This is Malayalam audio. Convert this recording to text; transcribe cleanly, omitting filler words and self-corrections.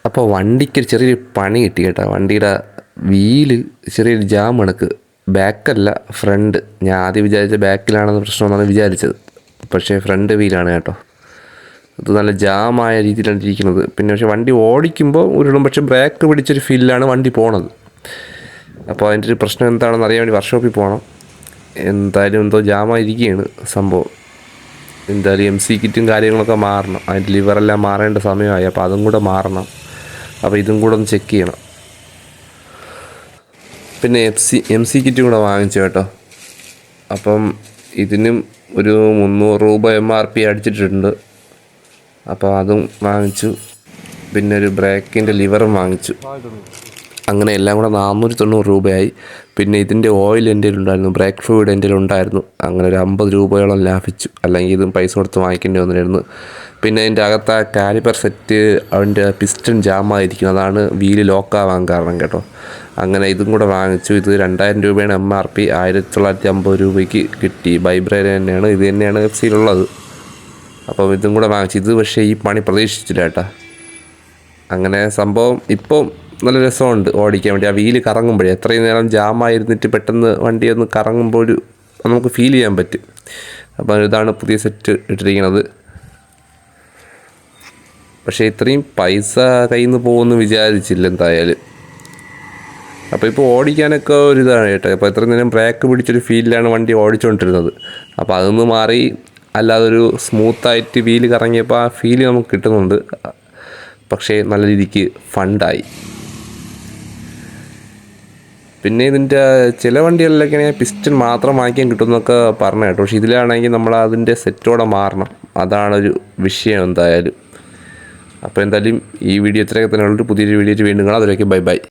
അപ്പോൾ വണ്ടിക്ക് ചെറിയൊരു പണി കിട്ടി കേട്ടോ. വണ്ടിയുടെ വീല് ചെറിയൊരു ജാം കണക്ക്, ബാക്കല്ല ഫ്രണ്ട്. ഞാൻ ആദ്യം വിചാരിച്ച ബാക്കിലാണെന്ന് പ്രശ്നമെന്നാണ് വിചാരിച്ചത്, പക്ഷേ ഫ്രണ്ട് വീലാണ് കേട്ടോ. അത് നല്ല ജാമായ രീതിയിലാണ് ഇരിക്കുന്നത്. പിന്നെ പക്ഷേ വണ്ടി ഓടിക്കുമ്പോൾ ഉരുളും, പക്ഷേ ബ്രേക്ക് പിടിച്ചൊരു ഫീലിലാണ് വണ്ടി പോണത്. അപ്പോൾ അതിൻ്റെ ഒരു പ്രശ്നം എന്താണെന്ന് അറിയാൻ വേണ്ടി വർക്ക്ഷോപ്പിൽ പോകണം. എന്തായാലും എന്തോ ജാമായിരിക്കുകയാണ് സംഭവം. എന്തായാലും MC കിറ്റും കാര്യങ്ങളൊക്കെ മാറണം. അതിൻ്റെ ലിവറെല്ലാം മാറേണ്ട സമയമായി. അപ്പോൾ അതും കൂടെ മാറണം. അപ്പോൾ ഇതും കൂടെ ഒന്ന് ചെക്ക് ചെയ്യണം. പിന്നെ MC കിറ്റും കൂടെ വാങ്ങിച്ചു കേട്ടോ. അപ്പം ഇതിനും ഒരു 300 രൂപ MRP അടിച്ചിട്ടുണ്ട്. അപ്പോൾ അതും വാങ്ങിച്ചു. പിന്നെ ഒരു ബ്രേക്കിൻ്റെ ലിവറും വാങ്ങിച്ചു. അങ്ങനെ എല്ലാം കൂടെ 490 രൂപയായി. പിന്നെ ഇതിൻ്റെ ഓയിൽ എൻ്റെ ഉണ്ടായിരുന്നു, ബ്രേക്ക് ഫ്ലൂയിഡ് എൻ്റെ ഉണ്ടായിരുന്നു. അങ്ങനെ ഒരു 50 രൂപയോളം ലാഭിച്ചു. അല്ലെങ്കിൽ ഇതും പൈസ കൊടുത്ത് വാങ്ങിക്കേണ്ടി വന്നിരുന്നു. പിന്നെ അതിൻ്റെ അകത്ത് ആ കാലിപ്പർ സെറ്റ്, അതിൻ്റെ പിസ്റ്റൺ ജാമായിരിക്കും, അതാണ് വീല് ലോക്കാവാൻ കാരണം കേട്ടോ. അങ്ങനെ ഇതും കൂടെ വാങ്ങിച്ചു. ഇത് 2000 രൂപയാണ് MRP, 1950 രൂപയ്ക്ക് കിട്ടി. വൈബ്രേറ്റ് തന്നെയാണ്, ഇത് തന്നെയാണ് FCയിലുള്ളത്. അപ്പം ഇതും കൂടെ വാങ്ങിച്ചു. ഇത് പക്ഷേ ഈ പണി പ്രതീക്ഷിച്ചില്ല കേട്ടോ. അങ്ങനെ സംഭവം ഇപ്പം നല്ല രസമുണ്ട് ഓടിക്കാൻ വേണ്ടി. ആ വീല് കറങ്ങുമ്പോഴേ, എത്രയും നേരം ജാമായിരുന്നിട്ട് പെട്ടെന്ന് വണ്ടി ഒന്ന് കറങ്ങുമ്പോൾ നമുക്ക് ഫീൽ ചെയ്യാൻ പറ്റും. അപ്പോൾ ഇതാണ് പുതിയ സെറ്റ് ഇട്ടിരിക്കുന്നത്. പക്ഷേ ഇത്രയും പൈസ കയ്യിൽ നിന്ന് പോകുമെന്ന് വിചാരിച്ചില്ല എന്തായാലും. അപ്പോൾ ഇപ്പോൾ ഓടിക്കാനൊക്കെ ഒരു ഇതാണ് കേട്ടോ. അപ്പോൾ ഇത്രയും നേരം ബ്രേക്ക് പിടിച്ചൊരു ഫീലിലാണ് വണ്ടി ഓടിച്ചുകൊണ്ടിരുന്നത്. അപ്പോൾ അതൊന്ന് മാറി അല്ലാതൊരു സ്മൂത്തായിട്ട് വീല് കറങ്ങിയപ്പോൾ ആ ഫീല് നമുക്ക് കിട്ടുന്നുണ്ട്. പക്ഷേ നല്ല രീതിക്ക് ഫണ്ടായി. പിന്നെ ഇതിൻ്റെ ചില വണ്ടികളിലൊക്കെ പിസ്റ്റൺ മാത്രം വാങ്ങിക്കാൻ കിട്ടുമെന്നൊക്കെ പറഞ്ഞു കേട്ടോ. പക്ഷേ ഇതിലാണെങ്കിൽ നമ്മൾ അതിൻ്റെ സെറ്റോടെ മാറണം, അതാണൊരു വിഷയം എന്തായാലും. അപ്പോൾ എന്തായാലും ഈ വീഡിയോ ഇത്രയൊക്കെ തന്നെ ഉള്ളൊരു പുതിയൊരു വീഡിയോ വീണ്ടും കാണാം. അതിലേക്ക് ബൈ ബൈ.